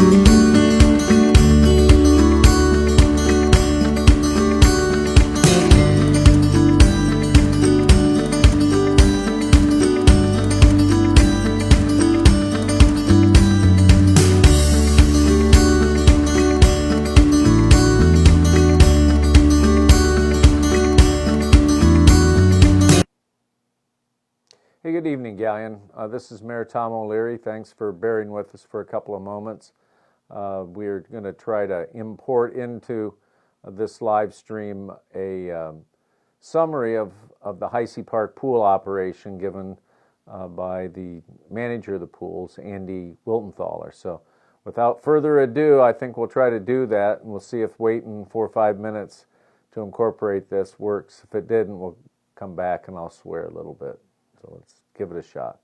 Hey, good evening, Galleon. This is Mayor Tom O'Leary. Thanks for bearing with us for a couple of moments. We're going to try to import into this live stream a summary of the Heisey Park pool operation given by the manager of the pools, Andy Wiltenthaler. So without further ado, I think we'll try to do that, and we'll see if waiting 4 or 5 minutes to incorporate this works. If it didn't, we'll come back and I'll swear a little bit. So let's give it a shot.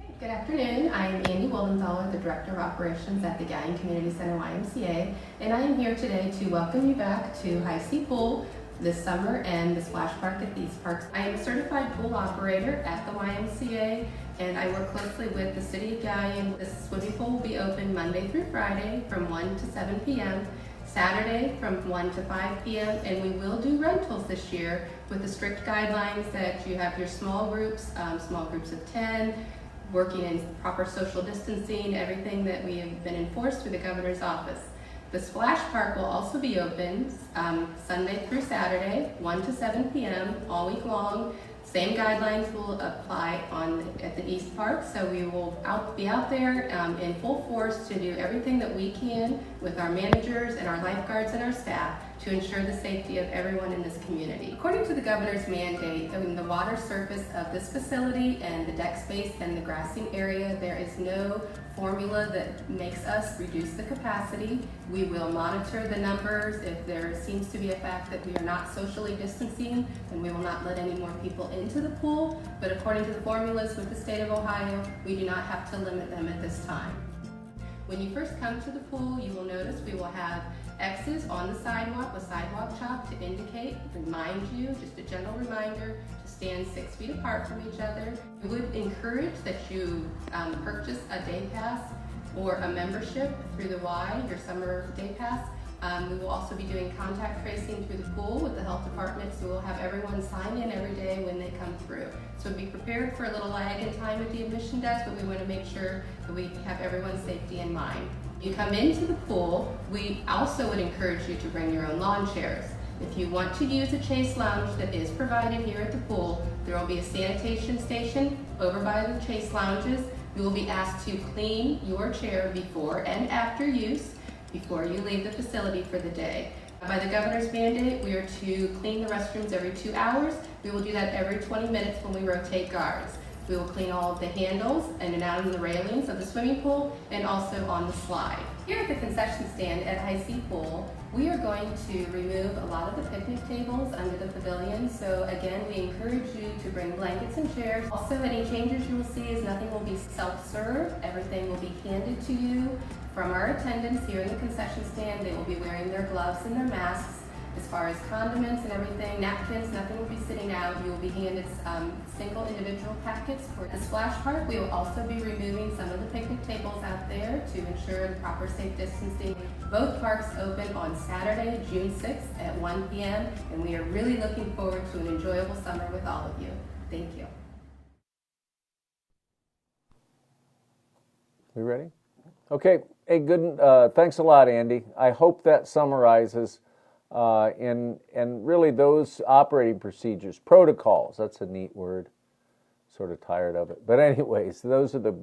Okay, good afternoon. I am Andy Wiltenthaler, the Director of Operations at the Galleon Community Center YMCA, and I am here today to welcome you back to Heisey Pool this summer and the splash park at these parks. I am a certified pool operator at the YMCA, and I work closely with the City of Galleon. This swimming pool will be open Monday through Friday from 1 to 7 p.m., Saturday from 1 to 5 p.m. and we will do rentals this year with the strict guidelines that you have your small groups of 10, working in proper social distancing, everything that we have been enforced through the governor's office. The splash park will also be open Sunday through Saturday, 1 to 7 p.m. all week long. Same guidelines will apply at the East Park, so we will be out there in full force to do everything that we can with our managers and our lifeguards and our staff to ensure the safety of everyone in this community. According to the governor's mandate, in the water surface of this facility and the deck space and the grassing area, there is no formula that makes us reduce the capacity. We will monitor the numbers. If there seems to be a fact that we are not socially distancing, then we will not let any more people into the pool. But according to the formulas with the state of Ohio, we do not have to limit them at this time. When you first come to the pool, you will notice we will have X's on the sidewalk with sidewalk chalk to indicate, remind you, just a gentle reminder, to stand 6 feet apart from each other. We would encourage that you purchase a day pass or a membership through the Y, your summer day pass. We will also be doing contact tracing through the pool with the health department, so we'll have everyone sign in every day when they come through. So be prepared for a little lag in time at the admission desk, but we want to make sure that we have everyone's safety in mind. You come into the pool, we also would encourage you to bring your own lawn chairs. If you want to use a Chase Lounge that is provided here at the pool, there will be a sanitation station over by the Chase Lounges. You will be asked to clean your chair before and after use, before you leave the facility for the day. By the governor's mandate, we are to clean the restrooms every 2 hours. We will do that every 20 minutes when we rotate guards. We will clean all of the handles in and out of the railings of the swimming pool and also on the slide. Here at the concession stand at Heisey Pool, we are going to remove a lot of the picnic tables under the pavilion. So again, we encourage you to bring blankets and chairs. Also, any changes you will see is nothing will be self-serve. Everything will be handed to you from our attendants here in the concession stand. They will be wearing their gloves and their masks. As far as condiments and everything, napkins, nothing will be sitting out. You will be handed single individual packets. For the splash park, we will also be removing some of the picnic tables out there to ensure the proper safe distancing. Both parks open on Saturday, June 6th at 1 p.m. and we are really looking forward to an enjoyable summer with all of you. Thank you. We ready? Okay. Hey, good. Thanks a lot, Andy. I hope that summarizes and really those operating procedures, protocols, that's a neat word, sort of tired of it. But anyways, those are the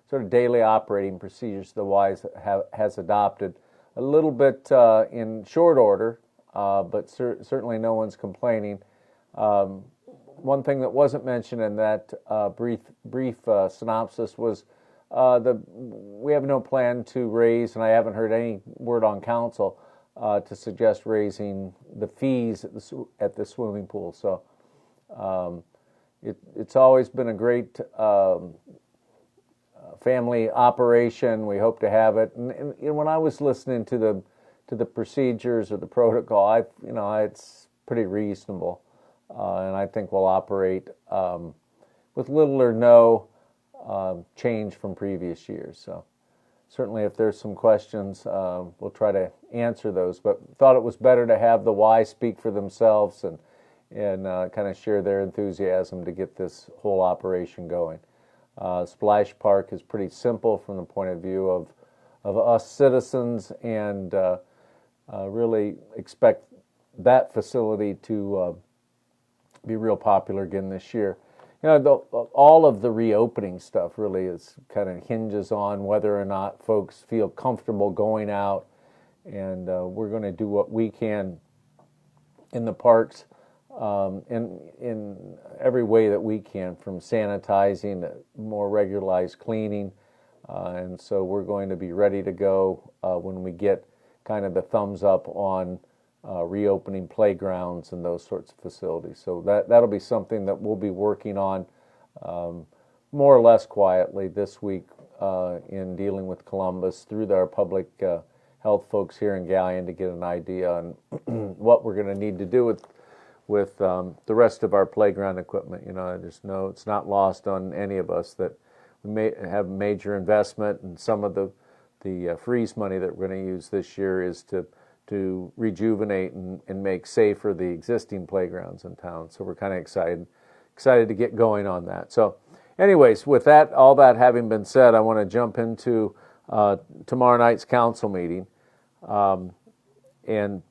sort of daily operating procedures the WISE has adopted. A little bit in short order, but certainly no one's complaining. One thing that wasn't mentioned in that brief synopsis was we have no plan to raise, and I haven't heard any word on council to suggest raising the fees at the swimming pool. So it's always been a great family operation. We hope to have it. And when I was listening to the procedures or the protocol, it's pretty reasonable, and I think we'll operate with little or no change from previous years. So certainly if there's some questions, we'll try to answer those. But thought it was better to have the why speak for themselves and kind of share their enthusiasm to get this whole operation going. Splash Park is pretty simple from the point of view of us citizens, and really expect that facility to be real popular again this year. All of the reopening stuff really is kind of hinges on whether or not folks feel comfortable going out, and we're going to do what we can in the parks in every way that we can, from sanitizing to more regularized cleaning, and so we're going to be ready to go when we get kind of the thumbs up on reopening playgrounds and those sorts of facilities. So that'll be something that we'll be working on more or less quietly this week in dealing with Columbus through our public health folks here in Galion to get an idea on what we're going to need to do with the rest of our playground equipment. I just know it's not lost on any of us that we may have major investment, and some of the freeze money that we're going to use this year is to rejuvenate and make safer the existing playgrounds in town. So we're kind of excited to get going on that. So anyways, with that, all that having been said, I want to jump into tomorrow night's council meeting, and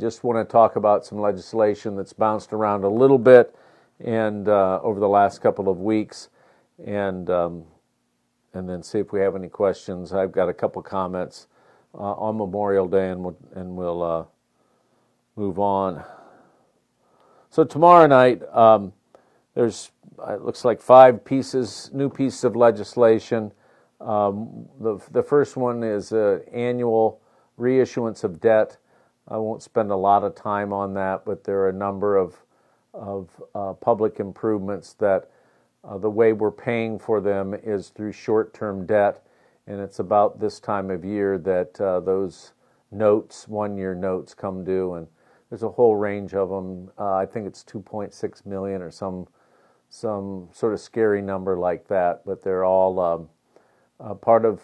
just want to talk about some legislation that's bounced around a little bit and over the last couple of weeks, and then see if we have any questions. I've got a couple comments on Memorial Day, and we'll move on. So tomorrow night, there's it looks like 5 new pieces of legislation. The first one is annual reissuance of debt. I won't spend a lot of time on that, but there are a number of public improvements that the way we're paying for them is through short-term debt. And it's about this time of year that those notes, one-year notes, come due, and there's a whole range of them. I think it's 2.6 million or some sort of scary number like that, but they're all part of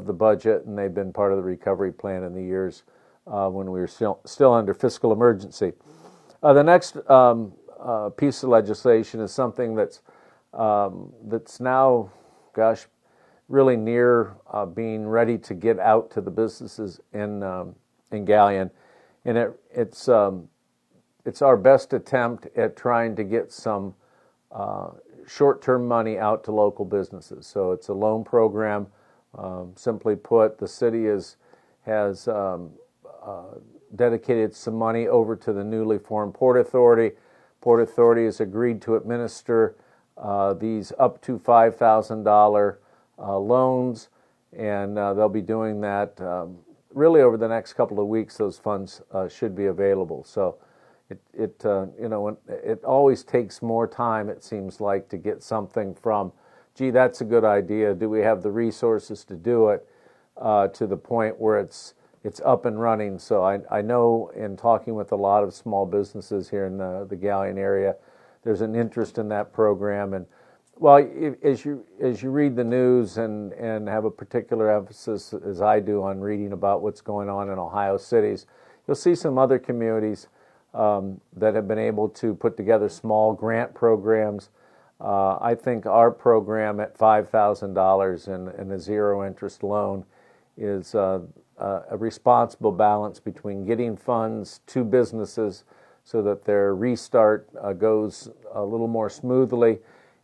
the budget, and they've been part of the recovery plan in the years when we were still under fiscal emergency. The next piece of legislation is something that's now, gosh, really near being ready to get out to the businesses in Galion, and it's our best attempt at trying to get some short-term money out to local businesses. So it's a loan program. Simply put, the city has dedicated some money over to the newly formed Port Authority. Port Authority has agreed to administer these up to $5,000 loans, and they'll be doing that really over the next couple of weeks. Those funds should be available. So it always takes more time, it seems like, to get something from, gee, that's a good idea, do we have the resources to do it, to the point where it's up and running. So I know, in talking with a lot of small businesses here in the Galion area, there's an interest in that program. And well, as you read the news and have a particular emphasis, as I do, on reading about what's going on in Ohio cities, you'll see some other communities that have been able to put together small grant programs. I think our program at $5,000 and a zero interest loan is a responsible balance between getting funds to businesses so that their restart goes a little more smoothly,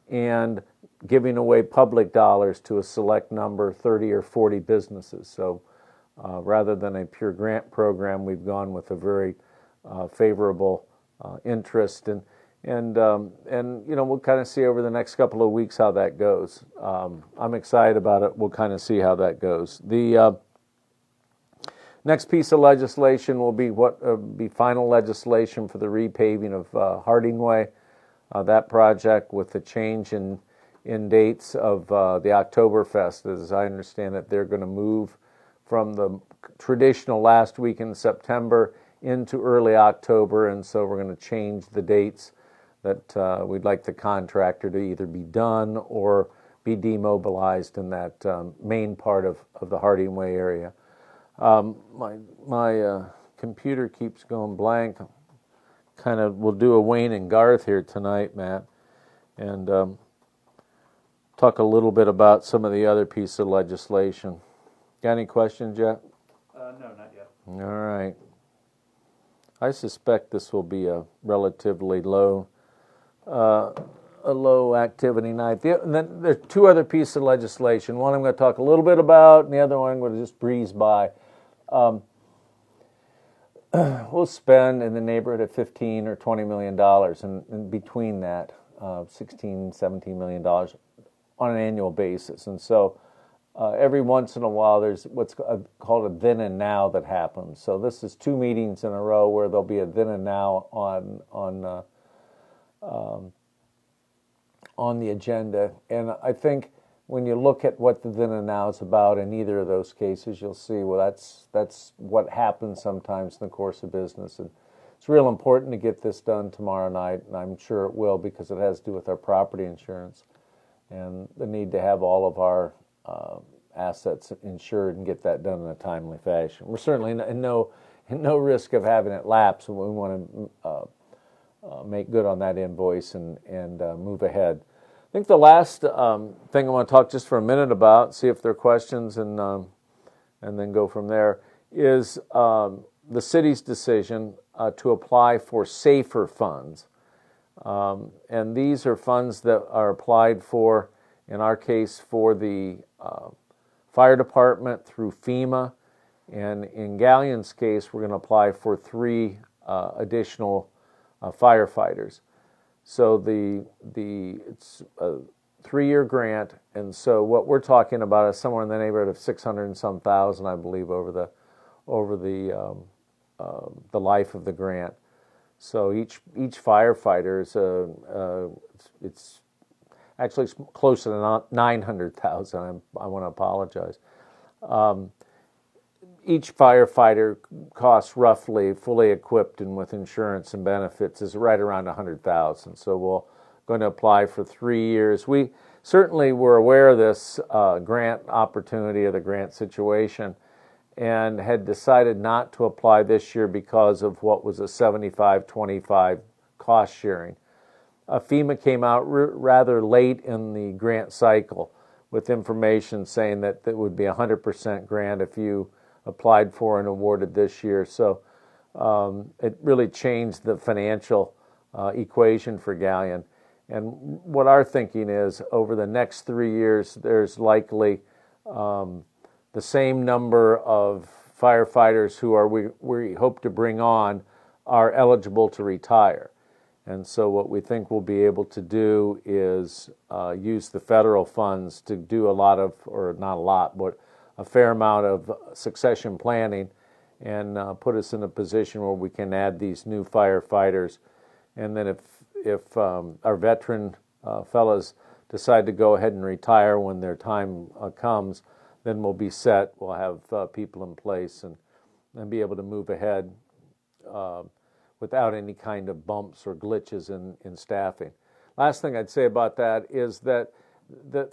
and giving away public dollars to a select number, 30 or 40 businesses. So rather than a pure grant program, we've gone with a very favorable interest, and we'll kind of see over the next couple of weeks how that goes. I'm excited about it. We'll kind of see how that goes. The next piece of legislation will be final legislation for the repaving of Harding Way. That project, with the change in dates of the Oktoberfest, as I understand it, they're going to move from the traditional last week in September into early October, and so we're going to change the dates that we'd like the contractor to either be done or be demobilized in that main part of the Harding Way area. My computer keeps going blank. Kind of, we'll do a Wayne and Garth here tonight, Matt, and talk a little bit about some of the other pieces of legislation. Got any questions yet? No, not yet. All right. I suspect this will be a relatively low activity night. And then there's two other pieces of legislation. One I'm going to talk a little bit about, and the other one I'm going to just breeze by. We'll spend in the neighborhood of $15 or $20 million, and between that, $16, $17 million on an annual basis. And so every once in a while, there's what's called a then and now that happens. So this is 2 meetings in a row where there'll be a then and now on the agenda. And I think when you look at what the then and now is about in either of those cases, you'll see, well, that's what happens sometimes in the course of business. And it's real important to get this done tomorrow night, and I'm sure it will, because it has to do with our property insurance and the need to have all of our assets insured and get that done in a timely fashion. We're certainly in no risk of having it lapse, and we want to make good on that invoice and move ahead. I think the last thing I want to talk just for a minute about, see if there are questions, and then go from there, is the city's decision to apply for SAFER funds. And these are funds that are applied for, in our case, for the fire department through FEMA. And in Gallion's case, we're going to apply for 3 additional firefighters. So it's a 3-year grant, and so what we're talking about is somewhere in the neighborhood of 600 and some thousand, I believe, over the life of the grant. So each firefighter is it's actually closer to 900,000. I want to apologize. Each firefighter costs roughly, fully equipped and with insurance and benefits, is right around 100,000. So we're going to apply for 3 years. We certainly were aware of this grant opportunity or the grant situation, and had decided not to apply this year because of what was a 75-25 cost sharing. FEMA came out rather late in the grant cycle with information saying that it would be 100% grant if you applied for and awarded this year. So it really changed the financial equation for Gallion. And what our thinking is, over the next 3 years, there's likely the same number of firefighters who we hope to bring on are eligible to retire. And so what we think we'll be able to do is use the federal funds to do a lot of, or not a lot, but a fair amount of succession planning, and put us in a position where we can add these new firefighters. And then if our veteran fellas decide to go ahead and retire when their time comes, then we'll be set. We'll have people in place and be able to move ahead without any kind of bumps or glitches in staffing. Last thing I'd say about that is that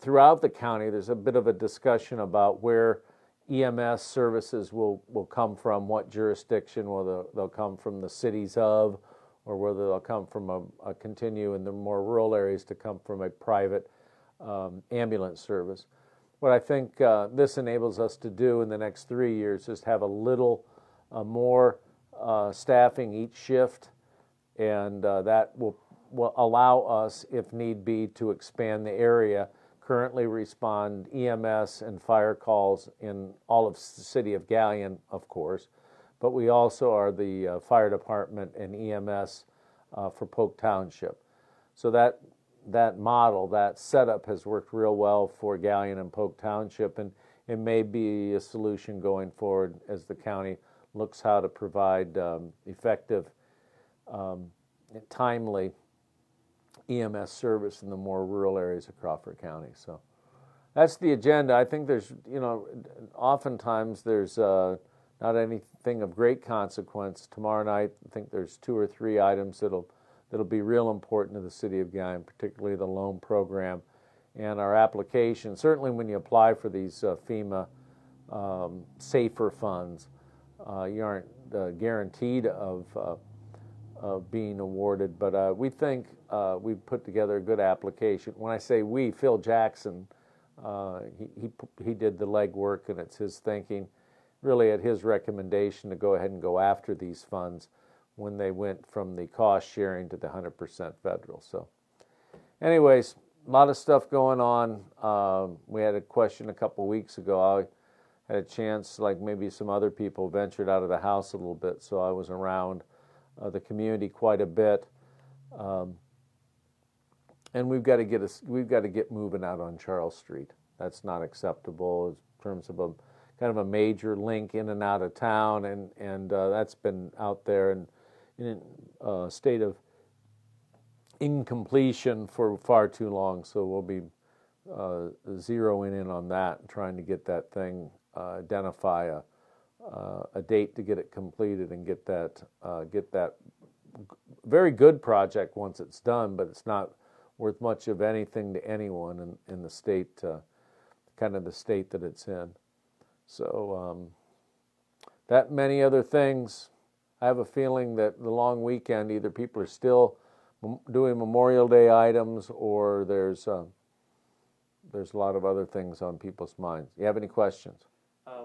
throughout the county, there's a bit of a discussion about where EMS services will come from, what jurisdiction, whether they'll come from the cities of, or whether they'll come from a continue in the more rural areas to come from a private ambulance service. What I think this enables us to do in the next 3 years is have a little more staffing each shift, and that will allow us, if need be, to expand the area. Currently respond EMS and fire calls in all of the city of Gallion, of course, but we also are the fire department and EMS for Polk Township. So that model, that setup has worked real well for Gallion and Polk Township, and it may be a solution going forward as the county looks how to provide effective, timely EMS service in the more rural areas of Crawford County. So that's the agenda. I think there's, oftentimes there's not anything of great consequence. Tomorrow night, I think there's 2 or 3 items that'll be real important to the city of Guyan, particularly the loan program and our application. Certainly when you apply for these FEMA safer funds, you aren't guaranteed of being awarded, but we think we've put together a good application. When I say we, Phil Jackson, he did the legwork, and it's his thinking, really at his recommendation, to go ahead and go after these funds when they went from the cost sharing to the 100% federal. So anyways, a lot of stuff going on. We had a question a couple weeks ago. I had a chance, like maybe some other people, ventured out of the house a little bit, so I was around the community quite a bit. And we've got to get moving out on Charles Street. That's not acceptable in terms of a kind of a major link in and out of town, and that's been out there and in a state of incompletion for far too long. So we'll be zeroing in on that and trying to get that thing, identify a date to get it completed and get that very good project once it's done, but it's not worth much of anything to anyone in the state, kind of the state that it's in. So that many other things. I have a feeling that the long weekend, either people are still doing Memorial Day items, or there's a lot of other things on people's minds. You have any questions?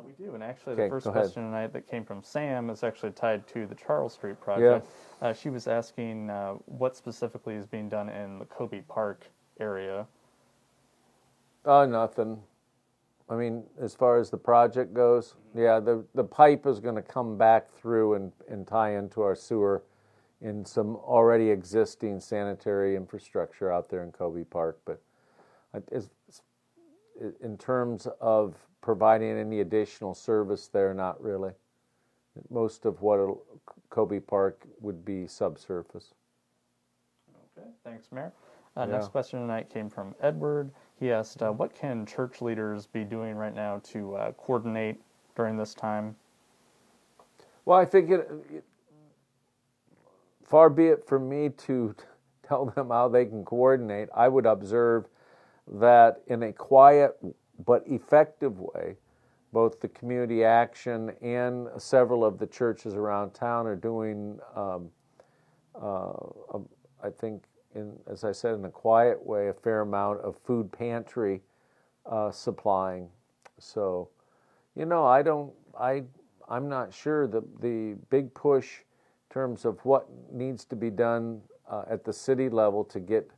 We do, and actually Okay, the first go ahead. question tonight that came from Sam is actually tied to the Charles Street project. She was asking what specifically is being done in the Kobe Park area. Nothing. I mean, as far as the project goes, yeah, the pipe is going to come back through and tie into our sewer in some already existing sanitary infrastructure out there in Kobe Park. But in terms of providing any additional service there, not really. Most of what Kobe Park would be subsurface. Okay, thanks, Mayor. Next question tonight came from Edward. He asked, what can church leaders be doing right now to coordinate during this time? Well, I think far be it from me to tell them how they can coordinate. I would observe that in a quiet but effective way, both the community action and several of the churches around town are doing, I think, as I said, in a quiet way, a fair amount of food pantry supplying. So, I'm not sure the big push in terms of what needs to be done at the city level to get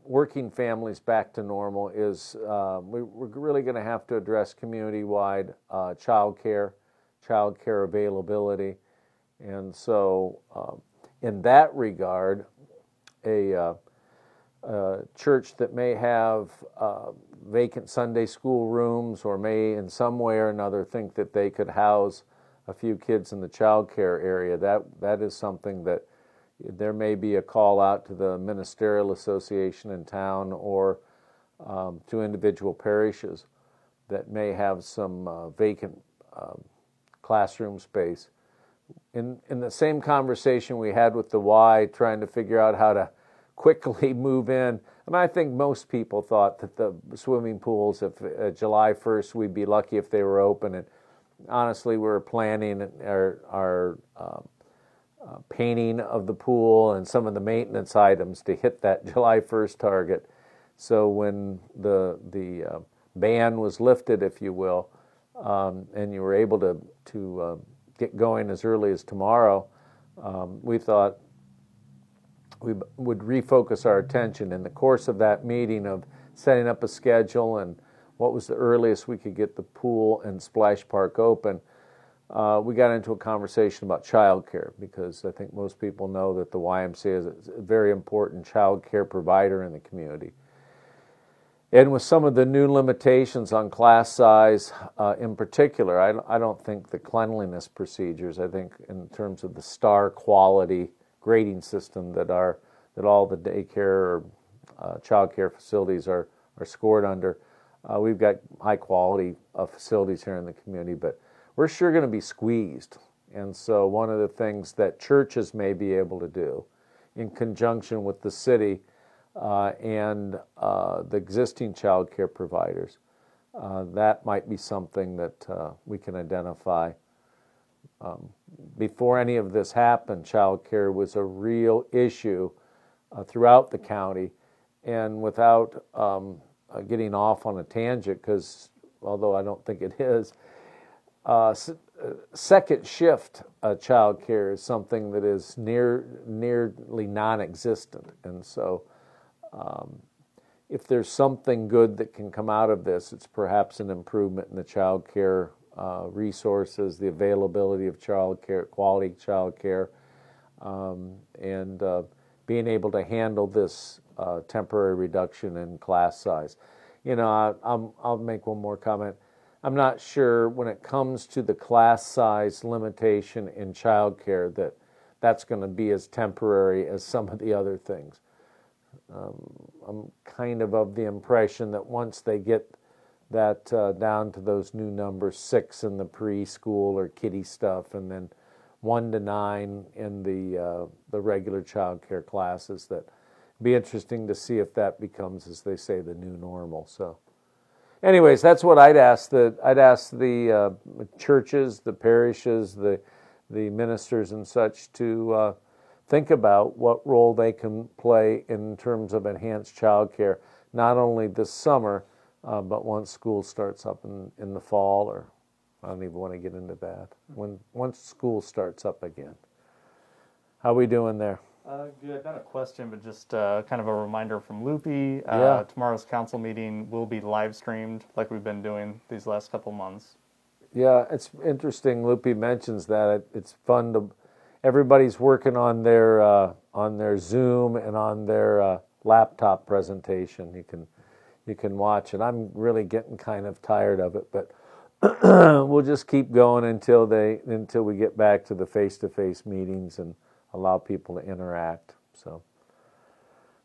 working families back to normal is we're really going to have to address community-wide child care availability. And so in that regard, a church that may have vacant Sunday school rooms, or may in some way or another think that they could house a few kids in the child care area, that is something that there may be a call out to the ministerial association in town, or to individual parishes that may have some vacant classroom space. In the same conversation we had with the Y, trying to figure out how to quickly move in, and I think most people thought that the swimming pools, if July 1st, we'd be lucky if they were open. And honestly, we're planning our painting of the pool and some of the maintenance items to hit that July 1st target. So when the ban was lifted, if you will, and you were able to get going as early as tomorrow, we thought we would refocus our attention in the course of that meeting of setting up a schedule and what was the earliest we could get the pool and splash park open. We got into a conversation about childcare, because I think most people know that the YMCA is a very important child care provider in the community. And with some of the new limitations on class size in particular, I don't think the cleanliness procedures, I think in terms of the star quality grading system that all the daycare or child care facilities are scored under, we've got high quality facilities here in the community, but we're sure going to be squeezed And so one of the things that churches may be able to do in conjunction with the city and the existing child care providers, that might be something that we can identify. Before any of this happened, child care was a real issue throughout the county. And without getting off on a tangent, because although I don't think it is, second shift child care is something that is nearly non-existent. And so if there's something good that can come out of this, it's perhaps an improvement in the child care resources, the availability of child care, quality child care, and being able to handle this temporary reduction in class size. You know, I'll make one more comment. I'm not sure when it comes to the class size limitation in child care that that's going to be as temporary as some of the other things. I'm kind of the impression that once they get that down to those new numbers, 6 in the preschool or kiddie stuff, and then 1 to 9 in the regular child care classes, that it'd be interesting to see if that becomes, as they say, the new normal. So, anyways, that's what I'd ask. I'd ask the churches, the parishes, the ministers and such to think about what role they can play in terms of enhanced child care, not only this summer, but once school starts up in the fall, or I don't even want to get into that. Once school starts up again. How we doing there? Good. Not a question, but just kind of a reminder from Loopy. Yeah. Tomorrow's council meeting will be live streamed like we've been doing these last couple months. Yeah, it's interesting. Loopy mentions that it's fun to. Everybody's working on their Zoom and on their laptop presentation. You can watch it. I'm really getting kind of tired of it, but we'll just keep going until we get back to the face-to-face meetings and allow people to interact. So,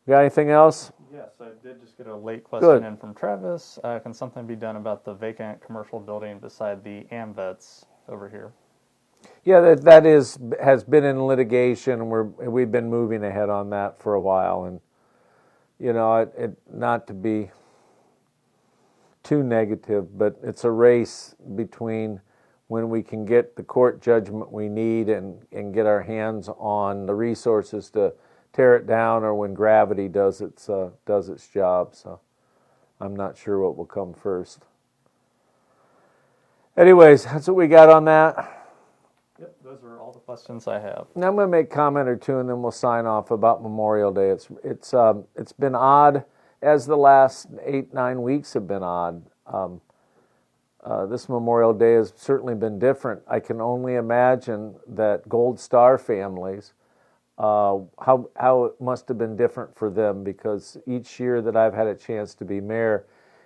got anything else? Yes, I did just get a late question Good. in from Travis. Can something be done about the vacant commercial building beside the AMVETS over here? Yeah, that has been in litigation. We've been moving ahead on that for a while, and you know, it not to be too negative, but it's a race between when we can get the court judgment we need and get our hands on the resources to tear it down, or when gravity does its job. So I'm not sure what will come first. Anyways, that's what we got on that. Yep, those are all the questions I have. Now I'm going to make a comment or two, and then we'll sign off about Memorial Day. It's been odd, as the last 8-9 weeks have been odd. This Memorial Day has certainly been different. I can only imagine that Gold Star families, how it must have been different for them, because each year that I've had a chance to be mayor,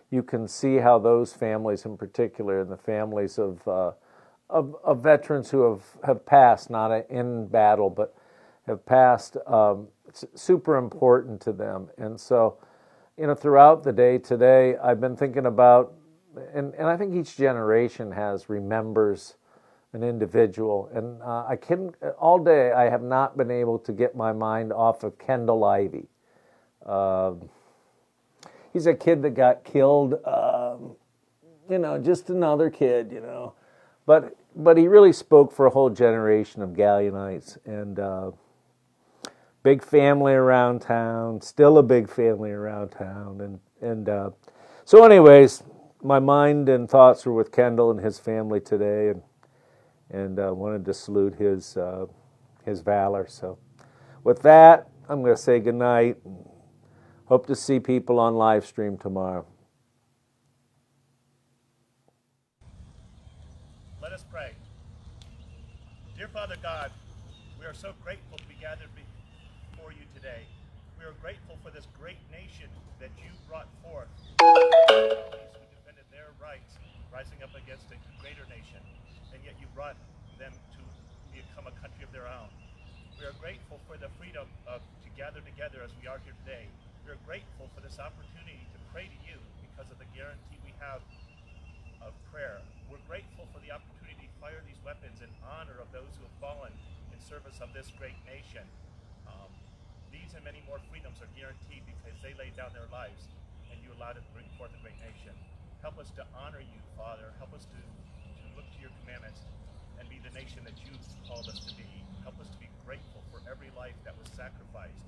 you can see how those families in particular, and the families of veterans who have passed, not in battle, but have passed, it's super important to them. And so, you know, throughout the day today, I've been thinking about, and I think each generation remembers an individual. And all day I have not been able to get my mind off of Kendall Ivey. He's a kid that got killed, you know, just another kid, you know. But he really spoke for a whole generation of Gallianites, and big family around town, still a big family around town. And so anyways, my mind and thoughts were with Kendall and his family today, and wanted to salute his valor. So with that, I'm going to say goodnight. Hope to see people on live stream tomorrow. Let us pray. Dear Father God, we are so grateful to be gathered before you today. We are grateful for this great nation that you brought forth. Colonies who defended their rights, rising up against a greater nation, and yet you brought them to become a country of their own. We are grateful for the freedom to gather together as we are here today. We are grateful for this opportunity to pray to you because of the guarantee we have of prayer. We're grateful for the opportunity to fire these weapons in honor of those who service of this great nation. These and many more freedoms are guaranteed because they laid down their lives and you allowed it to bring forth a great nation. Help us to honor you, Father. Help us to look to your commandments and be the nation that you've called us to be. Help us to be grateful for every life that was sacrificed,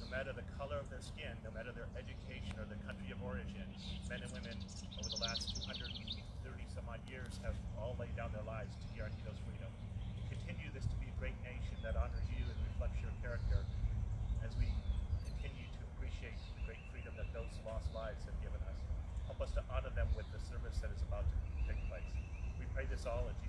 no matter the color of their skin, no matter their education or the country of origin. Men and women over the last 230 some odd years have all laid down their lives to guarantee those freedoms. Continue this to be a great nation that honors you and reflects your character as we continue to appreciate the great freedom that those lost lives have given us. Help us to honor them with the service that is about to take place. We pray this all in Jesus'